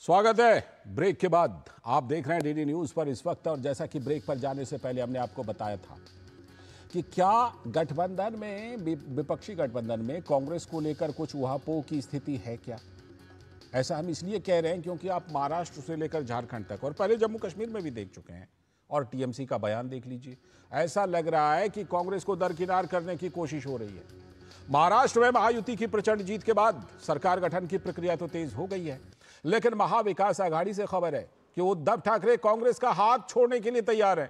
स्वागत है ब्रेक के बाद। आप देख रहे हैं डीडी न्यूज पर इस वक्त। और जैसा कि ब्रेक पर जाने से पहले हमने आपको बताया था कि क्या गठबंधन में, विपक्षी गठबंधन में कांग्रेस को लेकर कुछ उहापोह की स्थिति है क्या। ऐसा हम इसलिए कह रहे हैं क्योंकि आप महाराष्ट्र से लेकर झारखंड तक और पहले जम्मू कश्मीर में भी देख चुके हैं और टीएमसी का बयान देख लीजिए। ऐसा लग रहा है कि कांग्रेस को दरकिनार करने की कोशिश हो रही है। महाराष्ट्र में महायुति की प्रचंड जीत के बाद सरकार गठन की प्रक्रिया तो तेज हो गई है, लेकिन महाविकास आघाड़ी से खबर है कि उद्धव ठाकरे कांग्रेस का हाथ छोड़ने के लिए तैयार हैं।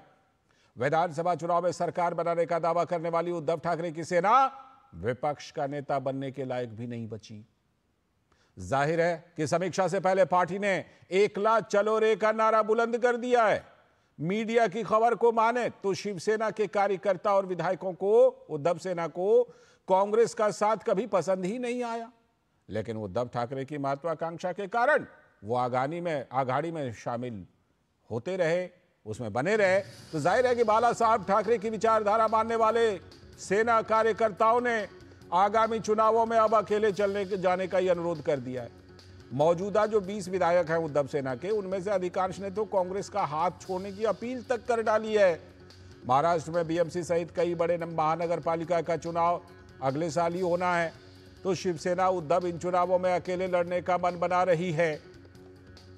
विधानसभा चुनाव में सरकार बनाने का दावा करने वाली उद्धव ठाकरे की सेना विपक्ष का नेता बनने के लायक भी नहीं बची। जाहिर है कि समीक्षा से पहले पार्टी ने एकला चलो रे का नारा बुलंद कर दिया है। मीडिया की खबर को माने तो शिवसेना के कार्यकर्ता और विधायकों को उद्धव सेना को कांग्रेस का साथ कभी पसंद ही नहीं आया, लेकिन उद्धव ठाकरे की महत्वाकांक्षा के कारण वो आघाड़ी में शामिल होते रहे, उसमें बने रहे। तो जाहिर है कि बाला साहब ठाकरे की विचारधारा मानने वाले सेना कार्यकर्ताओं ने आगामी चुनावों में अब अकेले जाने का ही अनुरोध कर दिया है। मौजूदा जो 20 विधायक हैं उद्धव सेना के, उनमें से अधिकांश ने तो कांग्रेस का हाथ छोड़ने की अपील तक कर डाली है। महाराष्ट्र में बीएमसी सहित कई बड़े महानगर पालिका का चुनाव अगले साल ही होना है, तो शिवसेना उद्धव इन चुनावों में अकेले लड़ने का मन बना रही है।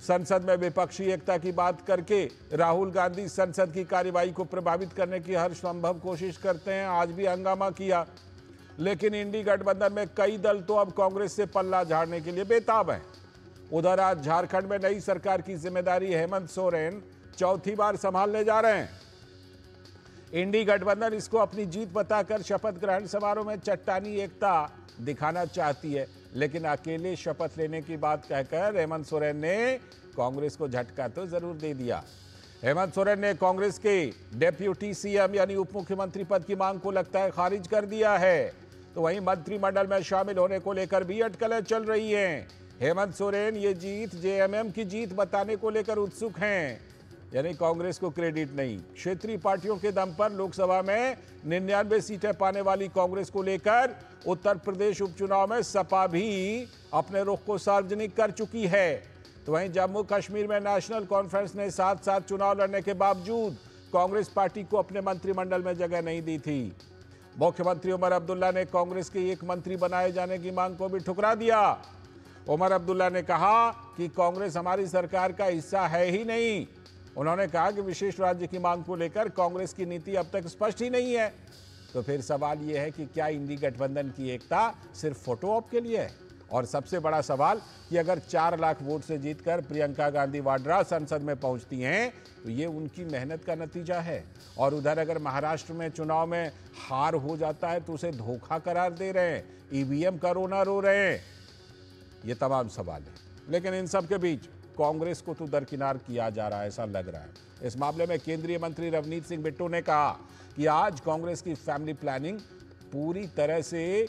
संसद में विपक्षी एकता की बात करके राहुल गांधी संसद की कार्यवाही को प्रभावित करने की हर संभव कोशिश करते हैं। आज भी हंगामा किया, लेकिन इंडी गठबंधन में कई दल तो अब कांग्रेस से पल्ला झाड़ने के लिए बेताब हैं। उधर आज झारखंड में नई सरकार की जिम्मेदारी हेमंत सोरेन चौथी बार संभालने जा रहे हैं। इंडी गठबंधन इसको अपनी जीत बताकर शपथ ग्रहण समारोह में चट्टानी एकता दिखाना चाहती है, लेकिन अकेले शपथ लेने की बात कहकर हेमंत सोरेन ने कांग्रेस को झटका तो जरूर दे दिया। हेमंत सोरेन ने कांग्रेस के डेप्यूटी सीएम यानी उप मुख्यमंत्री पद की मांग को लगता है खारिज कर दिया है। तो वहीं मंत्रिमंडल में शामिल होने को लेकर भी अटकलें चल रही हैं। हेमंत सोरेन ये जीत जेएमएम की जीत बताने को लेकर उत्सुक हैं, यानी कांग्रेस को क्रेडिट नहीं। क्षेत्रीय पार्टियों के दम पर लोकसभा में 99 सीटें पाने वाली कांग्रेस को लेकर उत्तर प्रदेश उपचुनाव में सपा भी अपने रुख को सार्वजनिक कर चुकी है। तो वहीं जम्मू कश्मीर में नेशनल कॉन्फ्रेंस ने साथ साथ चुनाव लड़ने के बावजूद कांग्रेस पार्टी को अपने मंत्रिमंडल में जगह नहीं दी थी। मुख्यमंत्री उमर अब्दुल्ला ने कांग्रेस के एक मंत्री बनाए जाने की मांग को भी ठुकरा दिया। उमर अब्दुल्ला ने कहा कि कांग्रेस हमारी सरकार का हिस्सा है ही नहीं। उन्होंने कहा कि विशेष राज्य की मांग को लेकर कांग्रेस की नीति अब तक स्पष्ट ही नहीं है। तो फिर सवाल यह है कि क्या इंडी गठबंधन की एकता सिर्फ फोटो ऑप के लिए है? और सबसे बड़ा सवाल कि अगर 4 लाख वोट से जीतकर प्रियंका गांधी वाड्रा संसद में पहुंचती हैं तो ये उनकी मेहनत का नतीजा है। और उधर अगर महाराष्ट्र में चुनाव में हार हो जाता है तो उसे धोखा करार दे रहे हैं, ईवीएम का रोना रो रहे हैं। ये तमाम सवाल है, लेकिन इन सब के बीच कांग्रेस को तो दरकिनार किया जा रहा है, ऐसा लग रहा है। इस मामले में केंद्रीय मंत्री रवनीत सिंह बिट्टू ने कहा कि आज कांग्रेस की फैमिली प्लानिंग पूरी तरह से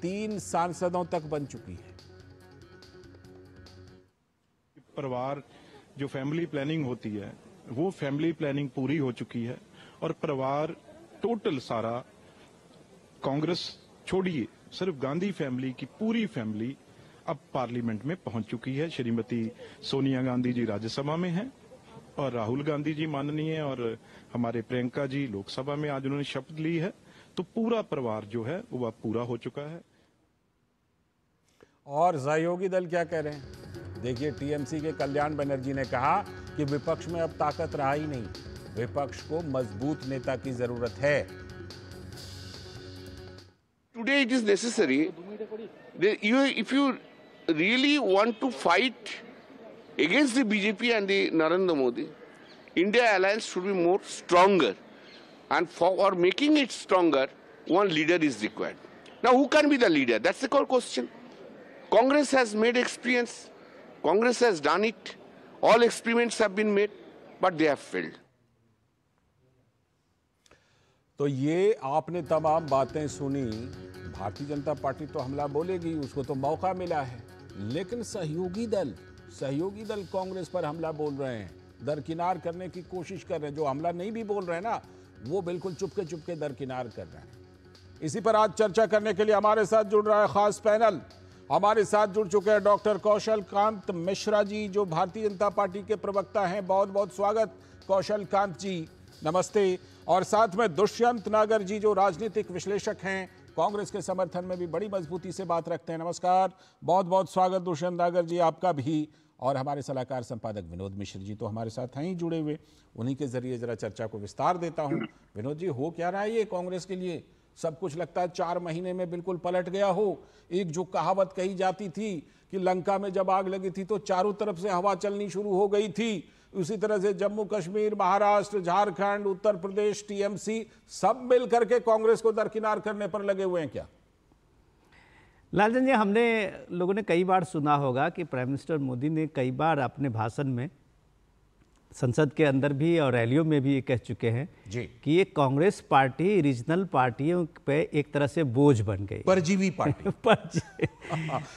3 सांसदों तक बन चुकी है। परिवार जो फैमिली प्लानिंग होती है वो फैमिली प्लानिंग पूरी हो चुकी है और परिवार टोटल सारा कांग्रेस छोड़िए सिर्फ गांधी फैमिली की पूरी फैमिली अब पार्लियामेंट में पहुंच चुकी है। श्रीमती सोनिया गांधी जी राज्यसभा में हैं और राहुल गांधी जी माननीय और हमारे प्रियंका जी लोकसभा में आज उन्होंने शपथ ली है। तो पूरा परिवार जो है वो अब पूरा हो चुका है। और सहयोगी दल क्या कह रहे हैं? देखिए, टीएमसी के कल्याण बनर्जी ने कहा कि विपक्ष में अब ताकत रहा ही नहीं, विपक्ष को मजबूत नेता की जरूरत है। Today it is necessary if you really want to fight against the BJP and the Narendra Modi, India alliance should be more stronger, and for making it stronger, one leader is required. Now, who can be the leader? That's the core question. Congress has made experience. Congress has done it. All experiments have been made, but they have failed. तो ये आपने तमाम बातें सुनी। Bharatiya Janata party तो हमला बोलेगी, उसको तो मौका मिला है, लेकिन सहयोगी दल कांग्रेस पर हमला बोल रहे हैं, दरकिनार करने की कोशिश कर रहे हैं। जो हमला नहीं भी बोल रहे हैं ना, वो बिल्कुल चुपके दरकिनार कर रहे हैं। इसी पर आज चर्चा करने के लिए हमारे साथ जुड़ रहा है खास पैनल। हमारे साथ जुड़ चुके हैं डॉक्टर कौशल कांत मिश्रा जी, जो भारतीय जनता पार्टी के प्रवक्ता हैं। बहुत बहुत स्वागत कौशल कांत जी, नमस्ते। और साथ में दुष्यंत नागर जी, जो राजनीतिक विश्लेषक हैं, कांग्रेस के समर्थन में भी बड़ी मजबूती से बात रखते हैं। नमस्कार, बहुत बहुत स्वागत दुष्यंत नागर जी आपका भी। और हमारे सलाहकार संपादक विनोद मिश्र जी तो हमारे साथ हैं ही जुड़े हुए, उन्हीं के जरिए जरा चर्चा को विस्तार देता हूं। विनोद जी, हो क्या रहा है ये कांग्रेस के लिए? सब कुछ लगता है 4 महीने में बिल्कुल पलट गया हो। एक जो कहावत कही जाती थी कि लंका में जब आग लगी थी तो चारों तरफ से हवा चलनी शुरू हो गई थी, उसी तरह से जम्मू कश्मीर, महाराष्ट्र, झारखंड, उत्तर प्रदेश, टीएमसी सब मिल करके कांग्रेस को दरकिनार करने पर लगे हुए हैं क्या? लालचंद जी, हमने लोगों ने कई बार सुना होगा कि प्राइम मिनिस्टर मोदी ने कई बार अपने भाषण में, संसद के अंदर भी और रैलियों में भी ये कह चुके हैं जी कि ये कांग्रेस पार्टी रीजनल पार्टियों पे एक तरह से बोझ बन गई, परजीवी पार्टी।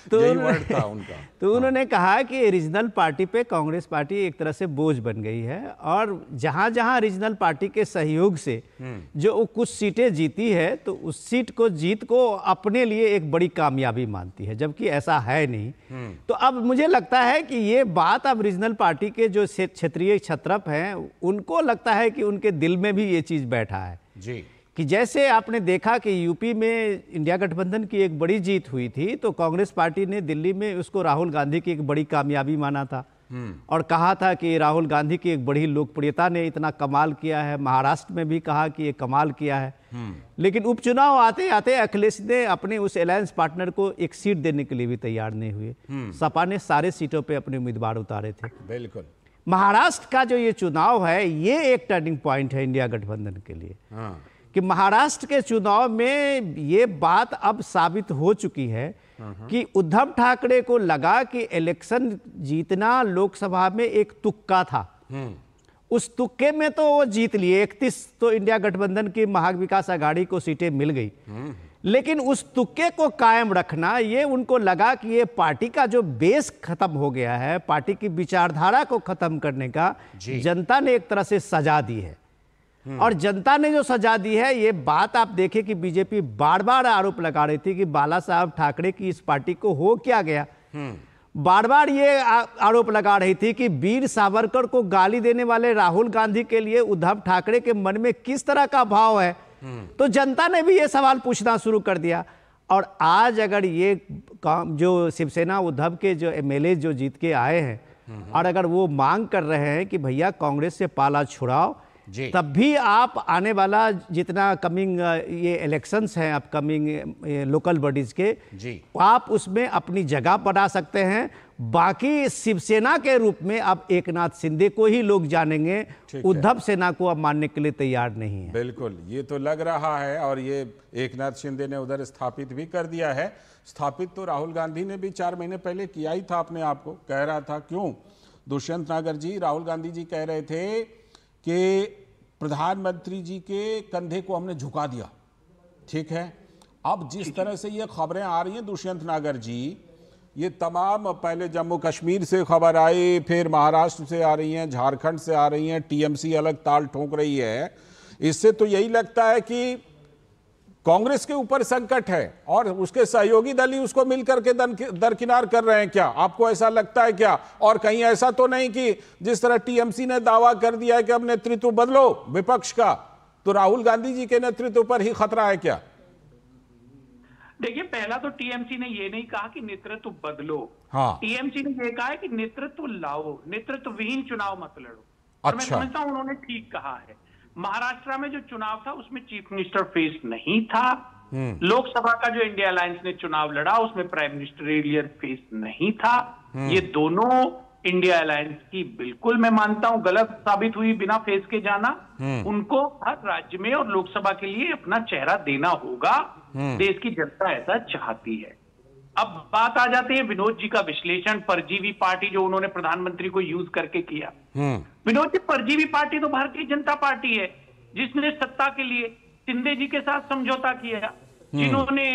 तो यही वर्ड था उनका। तो उन्होंने कहा कि रीजनल पार्टी पे कांग्रेस पार्टी एक तरह से बोझ बन गई है, और जहां जहां रीजनल पार्टी के सहयोग से जो वो कुछ सीटें जीती है तो उस जीत को अपने लिए एक बड़ी कामयाबी मानती है, जबकि ऐसा है नहीं। तो अब मुझे लगता है कि ये बात अब रीजनल पार्टी के जो क्षेत्रीय छत्रप हैं उनको लगता है कि उनके दिल में भी ये चीज बैठा है जी, कि जैसे आपने देखा कि यूपी में इंडिया गठबंधन की एक बड़ी जीत हुई थी तो कांग्रेस पार्टी ने दिल्ली में उसको राहुल गांधी की एक बड़ी कामयाबी माना था और कहा था कि राहुल गांधी की एक बड़ी लोकप्रियता ने इतना कमाल किया है। महाराष्ट्र में भी कहा कि ये कमाल किया है। लेकिन उपचुनाव आते आते अखिलेश ने अपने उस अलायंस पार्टनर को एक सीट देने के लिए भी तैयार नहीं हुए। सपा ने सारे सीटों पर अपने उम्मीदवार उतारे थे। बिल्कुल। महाराष्ट्र का जो ये चुनाव है ये एक टर्निंग पॉइंट है इंडिया गठबंधन के लिए, कि महाराष्ट्र के चुनाव में ये बात अब साबित हो चुकी है कि उद्धव ठाकरे को लगा कि इलेक्शन जीतना लोकसभा में एक तुक्का था। उस तुक्के में तो वो जीत लिए, 31 तो इंडिया गठबंधन की महाविकास आघाड़ी को सीटें मिल गई, लेकिन उस तुक्के को कायम रखना, ये उनको लगा कि ये पार्टी का जो बेस खत्म हो गया है, पार्टी की विचारधारा को खत्म करने का जनता ने एक तरह से सजा दी है। और जनता ने जो सजा दी है, ये बात आप देखें कि बीजेपी बार बार आरोप लगा रही थी कि बाला साहब ठाकरे की इस पार्टी को हो क्या गया। बार बार ये आरोप लगा रही थी कि वीर सावरकर को गाली देने वाले राहुल गांधी के लिए उद्धव ठाकरे के मन में किस तरह का भाव है। तो जनता ने भी ये सवाल पूछना शुरू कर दिया। और आज अगर ये जो शिवसेना उद्धव के जो एमएलए जो जीत के आए हैं और अगर वो मांग कर रहे हैं कि भैया कांग्रेस से पाला छुड़ाओ, तब भी आप आने वाला जितना कमिंग ये इलेक्शंस हैं अपकमिंग लोकल बॉडीज के, आप उसमें अपनी जगह बना सकते हैं। बाकी शिवसेना के रूप में अब एकनाथ शिंदे को ही लोग जानेंगे, उद्धव सेना को अब मानने के लिए तैयार नहीं है। बिल्कुल, ये तो लग रहा है। और ये एकनाथ शिंदे ने उधर स्थापित भी कर दिया है। स्थापित तो राहुल गांधी ने भी 4 महीने पहले किया ही था अपने आप को, कह रहा था। क्यों दुष्यंत नागर जी, राहुल गांधी जी कह रहे थे कि प्रधानमंत्री जी के कंधे को हमने झुका दिया। ठीक है, अब जिस तरह से ये खबरें आ रही हैं दुष्यंत नागर जी, ये तमाम पहले जम्मू कश्मीर से खबर आई, फिर महाराष्ट्र से आ रही हैं, झारखंड से आ रही हैं, टीएमसी अलग ताल ठोक रही है, इससे तो यही लगता है कि कांग्रेस के ऊपर संकट है और उसके सहयोगी दल ही उसको मिलकर के दरकिनार कर रहे हैं क्या? आपको ऐसा लगता है क्या? और कहीं ऐसा तो नहीं कि जिस तरह टीएमसी ने दावा कर दिया है कि अब नेतृत्व बदलो विपक्ष का, तो राहुल गांधी जी के नेतृत्व पर ही खतरा है क्या? देखिए, पहला तो टीएमसी ने ये नहीं कहा कि नेतृत्व बदलो। हाँ, टीएमसी ने ये कहा है कि नेतृत्व लाओ, नेतृत्व विहीन चुनाव मत लड़ो। अच्छा। और मैं समझता हूं उन्होंने ठीक कहा है। महाराष्ट्र में जो चुनाव था उसमें चीफ मिनिस्टर फेस नहीं था। लोकसभा का जो इंडिया अलायंस ने चुनाव लड़ा उसमें प्राइम मिनिस्टर एलियर फेस नहीं था। ये दोनों इंडिया अलायंस की बिल्कुल मैं मानता हूं गलत साबित हुई बिना फेस के जाना। उनको हर राज्य में और लोकसभा के लिए अपना चेहरा देना होगा। देश की जनता ऐसा चाहती है। अब बात आ जाती है विनोद जी का विश्लेषण, परजीवी पार्टी जो उन्होंने प्रधानमंत्री को यूज करके किया। विनोद जी, परजीवी पार्टी तो भारतीय जनता पार्टी है जिसने सत्ता के लिए शिंदे जी के साथ समझौता किया, जिन्होंने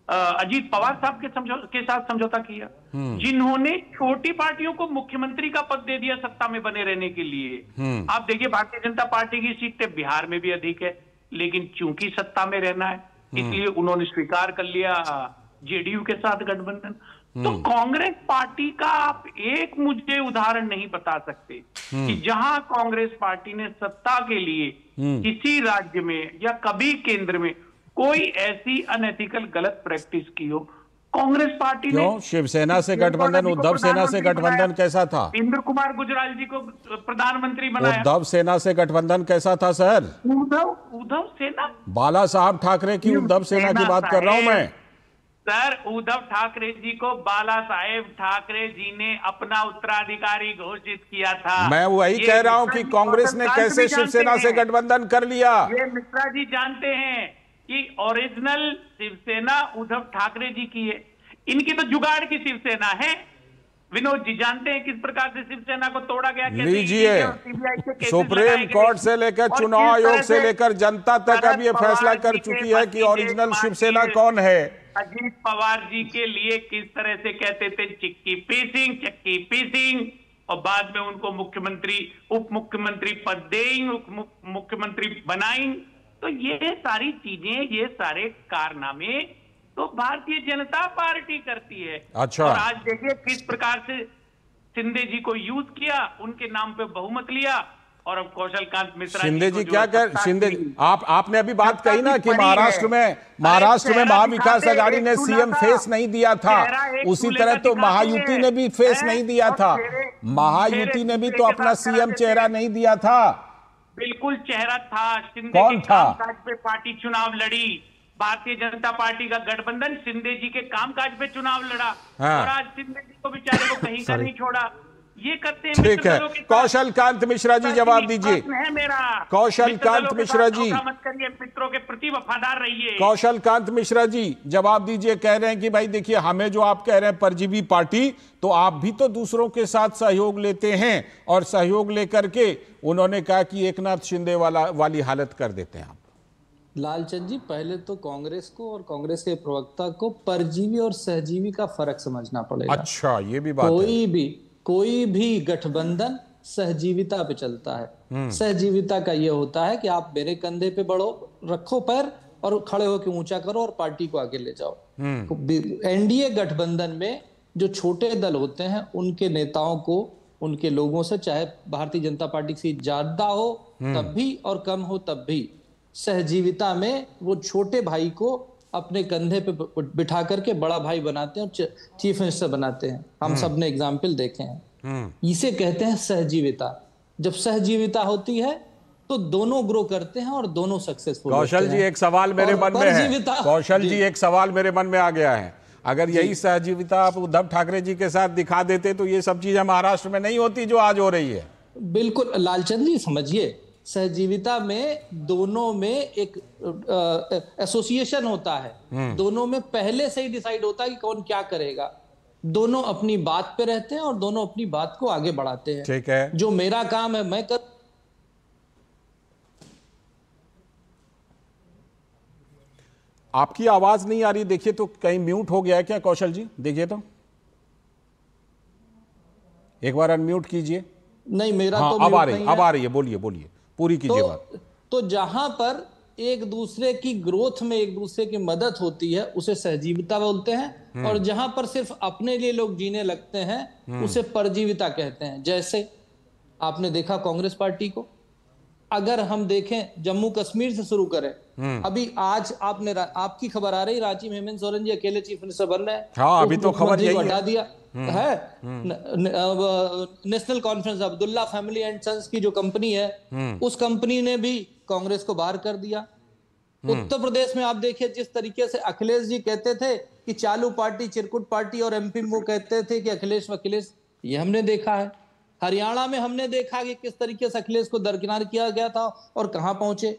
अजीत पवार साहब के साथ समझौता किया, जिन्होंने छोटी पार्टियों को मुख्यमंत्री का पद दे दिया सत्ता में बने रहने के लिए। आप देखिए, भारतीय जनता पार्टी की सीटें बिहार में भी अधिक है, लेकिन चूंकि सत्ता में रहना है इसलिए उन्होंने स्वीकार कर लिया जेडीयू के साथ गठबंधन। तो कांग्रेस पार्टी का आप एक मुझे उदाहरण नहीं बता सकते कि जहां कांग्रेस पार्टी ने सत्ता के लिए किसी राज्य में या कभी केंद्र में कोई ऐसी अनएथिकल गलत प्रैक्टिस की हो। कांग्रेस पार्टी ने शिवसेना से गठबंधन, उद्धव सेना से गठबंधन कैसा था? इंद्र कुमार गुजराल जी को प्रधानमंत्री बनाया। उद्धव सेना से गठबंधन कैसा था सर? उद्धव सेना, बाला साहब ठाकरे की उद्धव सेना की बात कर रहा हूं मैं सर। उद्धव ठाकरे जी को बाला साहेब ठाकरे जी ने अपना उत्तराधिकारी घोषित किया था। मैं वही कह रहा हूं कि कांग्रेस ने कैसे शिवसेना से गठबंधन कर लिया। ये मिश्रा जी जानते हैं कि ओरिजिनल शिवसेना उद्धव ठाकरे जी की है, इनकी तो जुगाड़ की शिवसेना है। विनोद जी जानते हैं किस प्रकार से शिवसेना को तोड़ा गया। लीजिए, सुप्रीम कोर्ट से लेकर चुनाव आयोग से लेकर जनता तक अब ये फैसला कर चुकी है कि ओरिजिनल शिवसेना कौन है। अजीत पवार जी के लिए किस तरह से कहते थे चिक्की पीसिंग, और बाद में उनको मुख्यमंत्री उप मुख्यमंत्री पद देंगे, उप मुख्यमंत्री बनाएंगे। तो ये सारी चीजें, ये सारे कारनामे तो भारतीय जनता पार्टी करती है। अच्छा। और आज देखिए किस प्रकार से शिंदे जी को यूज किया, उनके नाम पे बहुमत लिया, और अब कौशल कांत मिश्रा शिंदे जी क्या कर, शिंदे आपने अभी बात कही ना कि महाराष्ट्र में महाविकास आघाड़ी ने सीएम फेस नहीं दिया था, उसी तरह तो महायुति ने भी फेस नहीं दिया था। महायुति ने भी तो अपना सीएम चेहरा नहीं दिया था। बिल्कुल चेहरा था। शिंदे कौन था? कामकाज पे पार्टी चुनाव लड़ी। भारतीय जनता पार्टी का गठबंधन शिंदे जी के कामकाज पे चुनाव लड़ा। हाँ। और आज शिंदे जी को बेचारे को कहीं का नहीं छोड़ा। ये करते हैं। ठीक है, कौशल कांत मिश्रा जी जवाब दीजिए। है मेरा कौशल कांत मिश्रा जी, मत करिए, मित्रों के प्रति वफादार रहिए। कौशल कांत मिश्रा जी जवाब दीजिए। कह रहे हैं कि भाई देखिए, हमें जो आप कह रहे हैं परजीवी पार्टी, तो आप भी तो दूसरों के साथ सहयोग लेते हैं, और सहयोग लेकर के उन्होंने कहा कि एकनाथ शिंदे वाली हालत कर देते हैं आप। लालचंद जी, पहले तो कांग्रेस को और कांग्रेस के प्रवक्ता को परजीवी और सहजीवी का फर्क समझना पड़ेगा। अच्छा, ये भी बात है। कोई भी गठबंधन सहजीविता पे चलता है। सहजीविता का ये होता है कि आप मेरे कंधे पे बढ़ो, रखो पैर और खड़े होकर ऊंचा करो और पार्टी को आगे ले जाओ। एनडीए गठबंधन में जो छोटे दल होते हैं, उनके नेताओं को, उनके लोगों से, चाहे भारतीय जनता पार्टी की सीट ज्यादा हो तब भी और कम हो तब भी, सहजीविता में वो छोटे भाई को अपने कंधे पे बिठा करके बड़ा भाई बनाते हैं और चीफ मिनिस्टर बनाते हैं। हम सब ने एग्जाम्पल देखे हैं। इसे कहते हैं सहजीविता। जब सहजीविता होती है तो दोनों ग्रो करते हैं और दोनों सक्सेसफुल होते हैं। कौशल जी, एक सवाल मेरे मन में है। कौशल जी, एक सवाल मेरे मन में आ गया है। अगर यही सहजीविता आप उद्धव ठाकरे जी के साथ दिखा देते तो ये सब चीजें महाराष्ट्र में नहीं होती जो आज हो रही है। बिल्कुल लालचंद जी, समझिए, सहजीविता में दोनों में एक एसोसिएशन होता है। दोनों में पहले से ही डिसाइड होता है कि कौन क्या करेगा। दोनों अपनी बात पे रहते हैं और दोनों अपनी बात को आगे बढ़ाते हैं। ठीक है, जो मेरा काम है मैं कर। आपकी आवाज नहीं आ रही, देखिए तो कहीं म्यूट हो गया है क्या कौशल जी? देखिए तो एक बार अनम्यूट कीजिए। नहीं, मेरा हाँ, तो अब आ रही है, बोलिए पूरी कीजिए बात। तो जहां पर एक दूसरे की ग्रोथ में एक दूसरे की मदद होती है उसे सहजीविता बोलते हैं, और जहां पर सिर्फ अपने लिए लोग जीने लगते हैं उसे परजीविता कहते हैं। जैसे आपने देखा कांग्रेस पार्टी को, अगर हम देखें जम्मू कश्मीर से शुरू करें, अभी आज आपकी खबर आ रही, रांची में हेमंत सोरेन जी अकेले चीफ मिनिस्टर बन रहे हैं। हाँ, अभी तो खबर यही हटा दिया है। National Conference Abdullah family and sons की जो कंपनी है, उस कंपनी ने भी कांग्रेस को बाहर कर दिया। उत्तर प्रदेश में आप देखिए, जिस तरीके से अखिलेश जी कहते थे कि चालू पार्टी चिरकुट पार्टी, और एमपी में वो कहते थे कि अखिलेश, ये हमने देखा है। हरियाणा में हमने देखा कि किस तरीके से अखिलेश को दरकिनार किया गया था और कहां पहुंचे।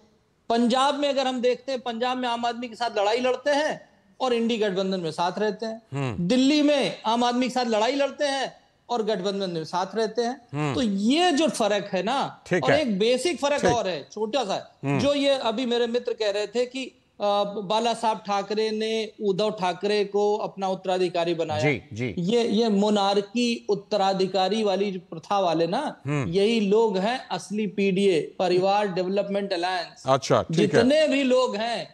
पंजाब में अगर हम देखते हैं, पंजाब में आम आदमी के साथ लड़ाई लड़ते हैं और इंडी गठबंधन में साथ रहते हैं। दिल्ली में आम आदमी के साथ लड़ाई लड़ते हैं और गठबंधन में साथ रहते हैं। तो ये जो फर्क है ना, और एक बेसिक फर्क और है छोटा सा, जो ये अभी मेरे मित्र कह रहे थे कि बाला साहब ठाकरे ने उद्धव ठाकरे को अपना उत्तराधिकारी बनाया। जी। ये मोनार्की उत्तराधिकारी वाली प्रथा वाले ना, यही लोग हैं असली पीडीए, परिवार डेवलपमेंट अलायंस। अच्छा, जितने भी लोग हैं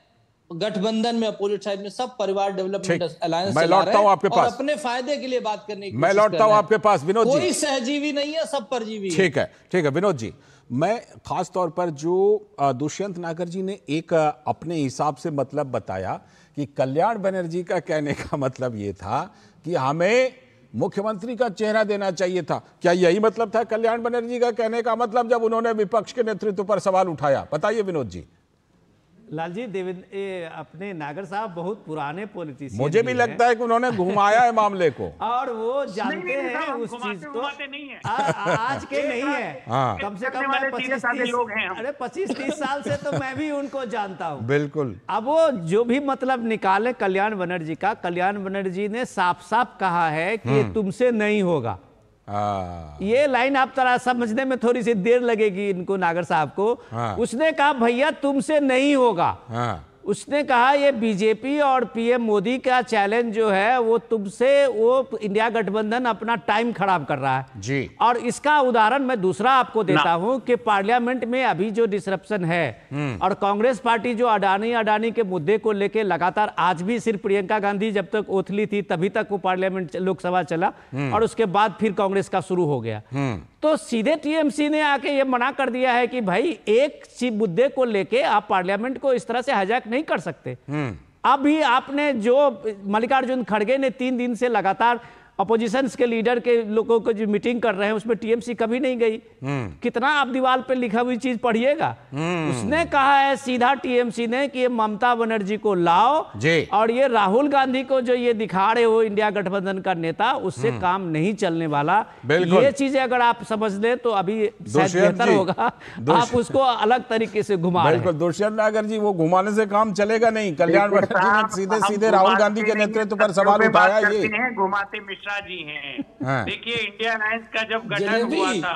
गठबंधन में अपोजिट साइड में सब परिवार डेवलपमेंट अलायंस मैं लौटता हूं आपके पास, अपने फायदे के लिए बात करने की मैं लौटता हूं आपके पास विनोद जी। कोई सहजीवी नहीं है, सब परजीवी है। ठीक है विनोद जी, मैं खास तौर पर जो दुष्यंत नागर जी ने एक अपने हिसाब से मतलब बताया कि कल्याण बनर्जी का कहने का मतलब ये था कि हमें मुख्यमंत्री का चेहरा देना चाहिए था। क्या यही मतलब था कल्याण बनर्जी का कहने का मतलब जब उन्होंने विपक्ष के नेतृत्व पर सवाल उठाया? बताइए विनोद जी। लालजी अपने नागर साहब बहुत पुराने पॉलिटिशियन, मुझे भी लगता है कि उन्होंने घुमाया है मामले को, और वो जानते हैं उस चीज को। आज के नहीं है, कम से कम मैं 25-30 साल से तो मैं भी उनको जानता हूँ। बिल्कुल। अब वो जो भी मतलब निकाले कल्याण बनर्जी का, कल्याण बनर्जी ने साफ साफ कहा है कि तुमसे नहीं होगा। ये लाइन आप तरह समझने में थोड़ी सी देर लगेगी इनको, नागर साहब को। उसने कहा भैया तुमसे नहीं होगा। उसने कहा ये बीजेपी और पीएम मोदी का चैलेंज जो है वो तुमसे, वो इंडिया गठबंधन अपना टाइम खराब कर रहा है जी। और इसका उदाहरण मैं दूसरा आपको देता हूं कि पार्लियामेंट में अभी जो डिसरप्शन है और कांग्रेस पार्टी जो अडानी के मुद्दे को लेकर लगातार, आज भी सिर्फ प्रियंका गांधी जब तक ओथली थी तभी तक वो पार्लियामेंट लोकसभा चला और उसके बाद फिर कांग्रेस का शुरू हो गया। तो सीधे टीएमसी ने आके ये मना कर दिया है कि भाई एक मुद्दे को लेके आप पार्लियामेंट को इस तरह से हाईजैक नहीं कर सकते। अभी आपने जो मल्लिकार्जुन खड़गे ने 3 दिन से लगातार अपोजिशन के लीडर के लोगों को जो मीटिंग कर रहे हैं उसमें टीएमसी कभी नहीं गई। कितना आप दीवार पे लिखा हुई चीज पढ़िएगा। उसने कहा है सीधा टीएमसी ने कि ये ममता बनर्जी को लाओ और ये राहुल गांधी को जो ये दिखा रहे हो इंडिया गठबंधन का नेता, उससे काम नहीं चलने वाला। ये चीजें अगर आप समझ लें तो अभी शायद बेहतर होगा। आप उसको अलग तरीके से घुमा रहे हैं। बिल्कुल दुष्यंत नागर जी, वो घुमाने से काम चलेगा नहीं। कल्याण बनर्जी ने सीधे सीधे राहुल गांधी के नेतृत्व पर सवाल उठाया। ये घुमाते मिश्रा जी हैं। देखिए इंडिया अलायंस का जब गठन हुआ था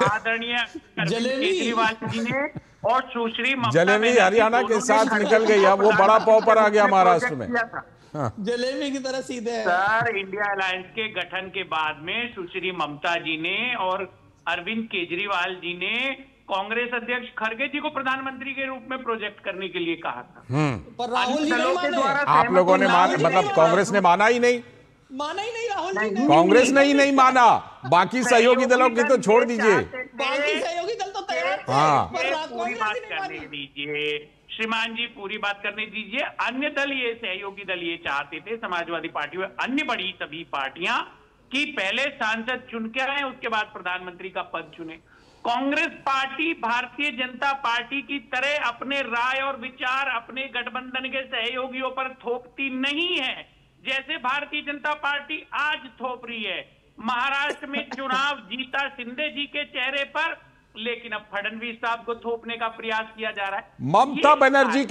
आदरणीय केजरीवाल जी ने और सुश्री जलेबी हरियाणा के साथ निकल गई, अब वो बड़ा पाव पर आ गया महाराष्ट्र में। जलेबी की तरह सीधे सर, इंडिया अलायंस के गठन के बाद में सुश्री ममता जी ने और अरविंद केजरीवाल जी ने कांग्रेस अध्यक्ष खड़गे जी को प्रधानमंत्री के रूप में प्रोजेक्ट करने के लिए कहा था। पर राहुल जी के द्वारा आप लोगों ने मतलब कांग्रेस ने माना ही नहीं। राहुल जी कांग्रेस ने ही नहीं माना, बाकी सहयोगी दलों की तो छोड़ दीजिए। बाकी सहयोगी दल तो तैयार थे। पूरी बात करने दीजिए श्रीमान जी, पूरी बात करने दीजिए। अन्य दल ये सहयोगी दल ये चाहते थे, समाजवादी पार्टी व अन्य बड़ी सभी पार्टियां, कि पहले सांसद चुन के आए उसके बाद प्रधानमंत्री का पद चुने। कांग्रेस पार्टी भारतीय जनता पार्टी की तरह अपने राय और विचार अपने गठबंधन के सहयोगियों पर थोपती नहीं है, जैसे भारतीय जनता पार्टी आज थोप रही है। महाराष्ट्र में चुनाव जीता शिंदे जी के चेहरे पर, लेकिन अब फडणवीस साहब को थोपने का प्रयास किया जा रहा है। ममता बनर्जी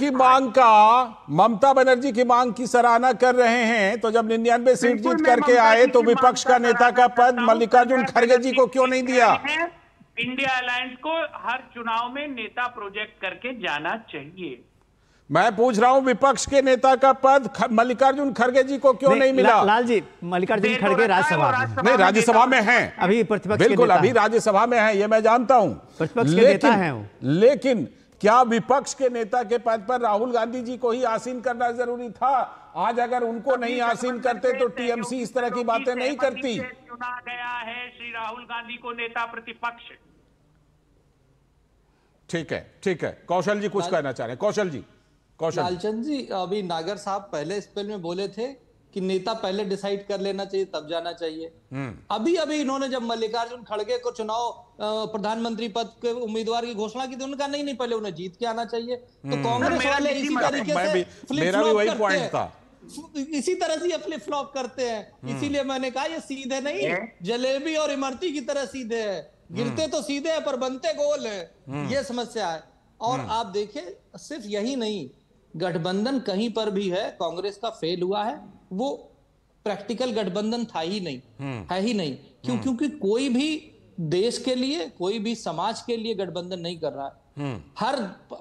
की मांग की सराहना कर रहे हैं, तो जब 99 सीट जीत करके आए तो विपक्ष का नेता का पद मल्लिकार्जुन खड़गे जी को क्यों नहीं दिया? इंडिया अलायंस को हर चुनाव में नेता प्रोजेक्ट करके जाना चाहिए। मैं पूछ रहा हूं विपक्ष के नेता का पद मल्लिकार्जुन खड़गे जी को क्यों नहीं मिला? लाल जी, मल्लिकार्जुन खड़गे राज्यसभा में नहीं, राज्यसभा में हैं अभी, प्रतिपक्ष बिल्कुल अभी राज्यसभा में हैं, ये मैं जानता हूं, प्रतिपक्ष के नेता हैं वो। लेकिन क्या विपक्ष के नेता के पद पर राहुल गांधी जी को ही आसीन करना जरूरी था? आज अगर उनको नहीं आसीन करते तो टीएमसी इस तरह की बातें नहीं करती। चुना गया है श्री राहुल गांधी को नेता प्रतिपक्ष। ठीक है कौशल जी कुछ कहना चाह रहे हैं। कौशल जी। लालचंद जी, अभी नागर साहब पहले स्पेल में बोले थे कि नेता पहले डिसाइड कर लेना चाहिए तब जाना चाहिए। अभी इन्होंने जब मल्लिकार्जुन खड़गे को चुनाव प्रधानमंत्री पद के उम्मीदवार की घोषणा की तो उन्होंने कहा नहीं पहले उन्हें जीत के आना चाहिए। तो कांग्रेस वाले इसी तरीके से फ्लिप फ्लॉप करते हैं, इसी तरह से फ्लिप फ्लॉप करते हैं। इसीलिए मैंने कहा ये सीधे नहीं, जलेबी और इमरती की तरह सीधे है। गिरते तो सीधे है पर बनते गोल है, ये समस्या है। और आप देखिए सिर्फ यही नहीं, गठबंधन कहीं पर भी है कांग्रेस का फेल हुआ है, वो प्रैक्टिकल गठबंधन था ही नहीं, है ही नहीं। क्योंकि कोई भी देश के लिए, कोई भी समाज के लिए गठबंधन नहीं कर रहा है। हर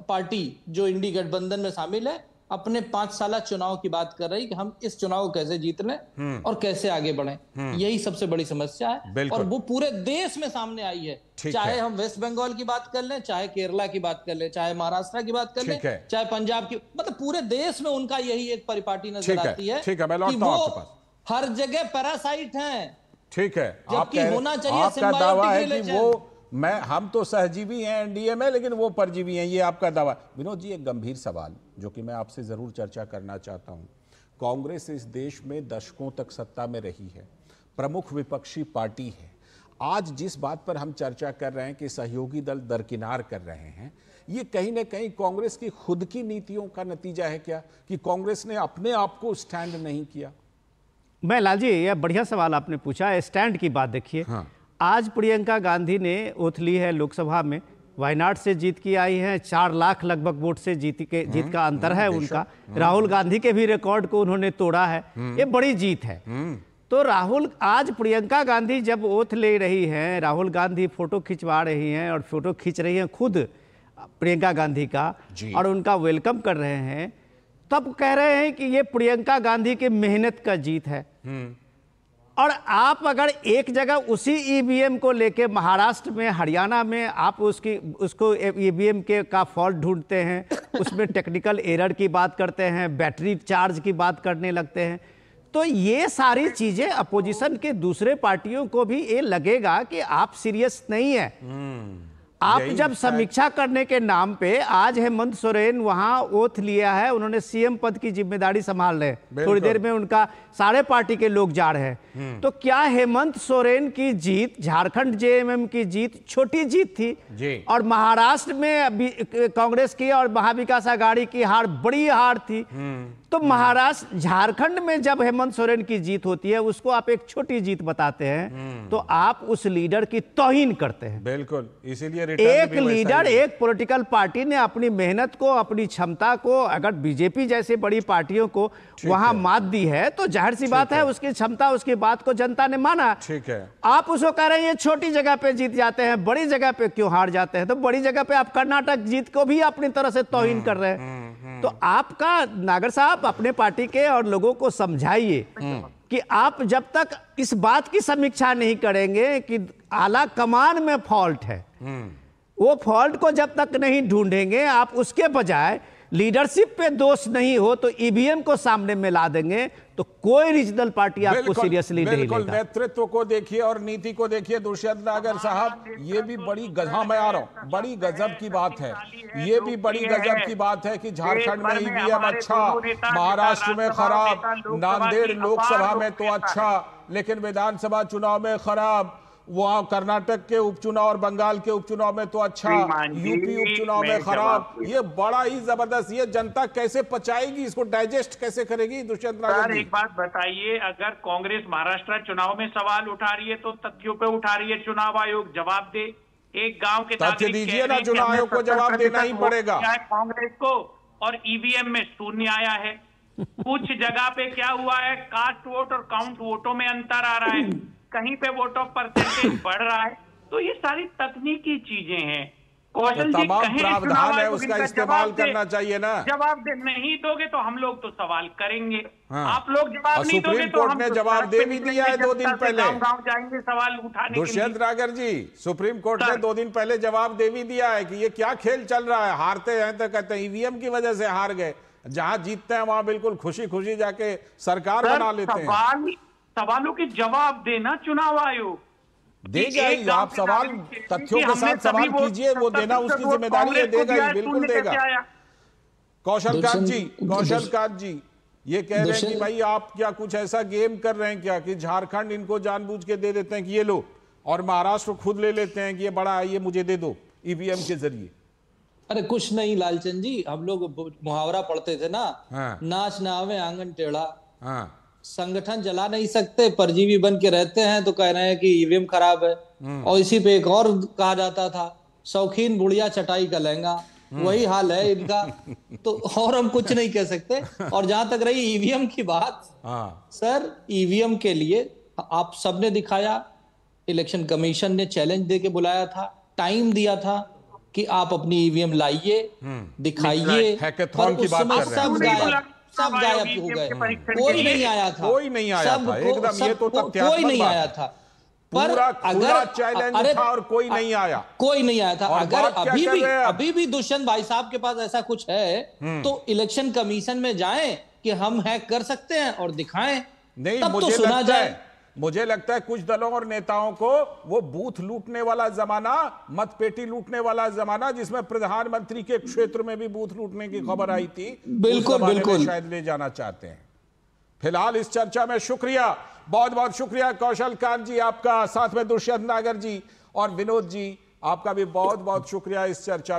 पार्टी जो इंडी गठबंधन में शामिल है अपने 5 साल चुनाव की बात कर रही कि हम इस चुनाव को कैसे जीत लें और कैसे आगे बढ़े। यही सबसे बड़ी समस्या है और वो पूरे देश में सामने आई है। चाहे हम वेस्ट बंगाल की बात कर लें, चाहे केरला की बात कर लें, चाहे महाराष्ट्र की बात कर लें, चाहे पंजाब की, मतलब पूरे देश में उनका यही एक परिपाटी नजर आती है कि वो हर जगह पैरासाइट हैं। ठीक है, जबकि होना चाहिए आपका दावा है कि वो हम तो सहजीवी हैं एनडीए में, लेकिन वो परजीवी हैं, ये आपका दावा। विनोद जी, एक गंभीर सवाल जो कि मैं आपसे जरूर चर्चा करना चाहता हूं। कांग्रेस इस देश में दशकों तक सत्ता में रही है, प्रमुख विपक्षी पार्टी है। आज जिस बात पर हम चर्चा कर रहे हैं कि सहयोगी दल दरकिनार कर रहे हैं, ये कहीं ना कहीं कांग्रेस की खुद की नीतियों का नतीजा है क्या, कि कांग्रेस ने अपने आप को स्टैंड नहीं किया? मैं लालजी, यह बढ़िया सवाल आपने पूछा। स्टैंड की बात देखिए, आज प्रियंका गांधी ने ओथ ली है लोकसभा में, वायनाड से जीत के आई हैं, 4 लाख लगभग वोट से जीत का अंतर है उनका। राहुल गांधी के भी रिकॉर्ड को उन्होंने तोड़ा है, ये बड़ी जीत है। तो आज प्रियंका गांधी जब ओथ ले रही हैं, राहुल गांधी फोटो खिंचवा रही हैं और फोटो खींच रही हैं खुद प्रियंका गांधी का और उनका वेलकम कर रहे हैं, तब कह रहे हैं कि ये प्रियंका गांधी की मेहनत का जीत है। और आप अगर एक जगह उसी ईवीएम को लेके महाराष्ट्र में, हरियाणा में आप उसको ईवीएम का फॉल्ट ढूंढते हैं, उसमें टेक्निकल एरर की बात करते हैं, बैटरी चार्ज की बात करने लगते हैं, तो ये सारी चीजें अपोजिशन के दूसरे पार्टियों को भी ये लगेगा कि आप सीरियस नहीं है। आप जब समीक्षा करने के नाम पे आज हेमंत सोरेन वहां ओथ लिया है, उन्होंने सीएम पद की जिम्मेदारी संभाल रहे हैं, थोड़ी देर में उनका सारे पार्टी के लोग जा रहे हैं। तो क्या हेमंत सोरेन की जीत, झारखंड जेएमएम की जीत छोटी जीत थी? और महाराष्ट्र में कांग्रेस की और महाविकास आघाड़ी की हार बड़ी हार थी। तो महाराष्ट्र, झारखंड में जब हेमंत सोरेन की जीत होती है, उसको आप एक छोटी जीत बताते हैं, तो आप उस लीडर की तौहीन करते हैं। बिल्कुल, इसीलिए एक लीडर, एक पॉलिटिकल पार्टी ने अपनी मेहनत को, अपनी क्षमता को, अगर बीजेपी जैसी बड़ी पार्टियों को वहां मात दी है, तो जाहिर सी बात है उसकी क्षमता, उसकी बात को जनता ने माना। ठीक है, आप उसको कह रहे हैं छोटी जगह पे जीत जाते हैं, बड़ी जगह पे क्यों हार जाते हैं? तो बड़ी जगह पे आप कर्नाटक जीत को भी अपनी तरह से तौहीन कर रहे हैं। तो आपका नागर साहब अपने पार्टी के और लोगों को समझाइए कि आप जब तक इस बात की समीक्षा नहीं करेंगे कि आला कमान में फॉल्ट है, वो फॉल्ट को जब तक नहीं ढूंढेंगे, आप उसके बजाय लीडरशिप पे दोष नहीं हो तो ईवीएम को सामने में ला देंगे, तो कोई रीजनल पार्टी आपको सीरियसली नहीं लेगा। नेतृत्व को देखिए और नीति को देखिए दुष्यंत नागर साहब, ये भी बड़ी मैं आ रहा हूं, बड़ी गजब की बात है। ये भी बड़ी गजब की बात है कि झारखंड में ईवीएम अच्छा, महाराष्ट्र में खराब, नांदेड़ लोकसभा में तो अच्छा, लेकिन विधानसभा चुनाव में खराब, वहां कर्नाटक के उपचुनाव और बंगाल के उपचुनाव में तो अच्छा, यूपी उपचुनाव में खराब। ये बड़ा ही जबरदस्त, ये जनता कैसे पचाएगी, इसको डाइजेस्ट कैसे करेगी? दुष्यंत नागर, एक बात बताइए, अगर कांग्रेस महाराष्ट्र चुनाव में सवाल उठा रही है तो तथ्यों पे उठा रही है, चुनाव आयोग जवाब दे। एक गांव के तथ्य दीजिए ना, चुनाव आयोग को जवाब देना ही पड़ेगा। कांग्रेस को, और ईवीएम में शून्य आया है। कुछ जगह पे क्या हुआ है, कास्ट वोट और काउंट वोटों में अंतर आ रहा है, कहीं पे वोट ऑफ परसेंटेज बढ़ रहा है। तो ये सारी तकनीकी चीजें हैं। कौशल जी, तमाम प्रावधान है, उसका इस्तेमाल करना चाहिए ना। जवाब नहीं दोगे तो हम लोग तो सवाल करेंगे। आप लोग जवाब नहीं दोगे तो सुप्रीम कोर्ट ने जवाब दे भी दिया है 2 दिन पहले। गांव जाएंगे सवाल उठाने के लिए। दुष्यंत नागर जी, सुप्रीम कोर्ट ने 2 दिन पहले जवाब दे भी दिया है कि ये क्या खेल चल रहा है, हारते हैं तो कहते हैं ईवीएम की वजह से हार गए, जहां जीतते हैं वहां बिल्कुल खुशी खुशी जाके सरकार बना लेते हैं। सवालों के जवाब देना चुनाव आयोग दे जाइए। आप सवाल तथ्यों के साथ सवाल कीजिए, वो देना उसकी जिम्मेदारी है, देगा ही, बिल्कुल देगा। कौशल कांत जी ये कह रहे हैं कि भाई आप क्या कुछ ऐसा गेम कर रहे हैं क्या कि झारखंड इनको जानबूझ के दे देते हैं कि ये लो, और महाराष्ट्र खुद ले लेते हैं कि ये बड़ा है, ये मुझे दे दो ईवीएम के जरिए? अरे कुछ नहीं लालचंद जी, हम लोग मुहावरा पढ़ते थे ना, नाच ना आवे आंगन टेढ़ा। संगठन चला नहीं सकते, परजीवी बन के रहते हैं, तो कह रहे हैं कि ईवीएम खराब है। और इसी पे एक और कहा जाता था, शौकीन बुढ़िया चटाई का लहंगा, वही हाल है इनका। तो और हम कुछ नहीं कह सकते। और जहां तक रही ईवीएम की बात, सर ईवीएम के लिए आप सबने दिखाया, इलेक्शन कमीशन ने चैलेंज दे के बुलाया था, टाइम दिया था, कि आप अपनी ईवीएम लाइए, दिखाइए, हैकेथॉन पर की उस बात समय कर रहे हैं। सब गायब हो गए, कोई नहीं आया था, कोई नहीं आया था, एकदम ये तो तथ्यात्मक कोई नहीं बात आया है। था। पूरा खुला चैलेंज था और कोई नहीं आया, कोई नहीं आया था। और अगर बात क्या कर रहे हैं आप? अभी भी दुष्यंत भाई साहब के पास ऐसा कुछ है तो इलेक्शन कमीशन में जाएं कि हम हैक कर सकते हैं और दिखाएं, नहीं, तब तो सुना जाए। मुझे लगता है कुछ दलों और नेताओं को वो बूथ लूटने वाला जमाना, मतपेटी लूटने वाला जमाना, जिसमें प्रधानमंत्री के क्षेत्र में भी बूथ लूटने की खबर आई थी, बिल्कुल बिल्कुल शायद ले जाना चाहते हैं। फिलहाल इस चर्चा में शुक्रिया, बहुत बहुत शुक्रिया कौशल कांत जी आपका, साथ में दुष्यंत नागर जी और विनोद जी, आपका भी बहुत बहुत शुक्रिया इस चर्चा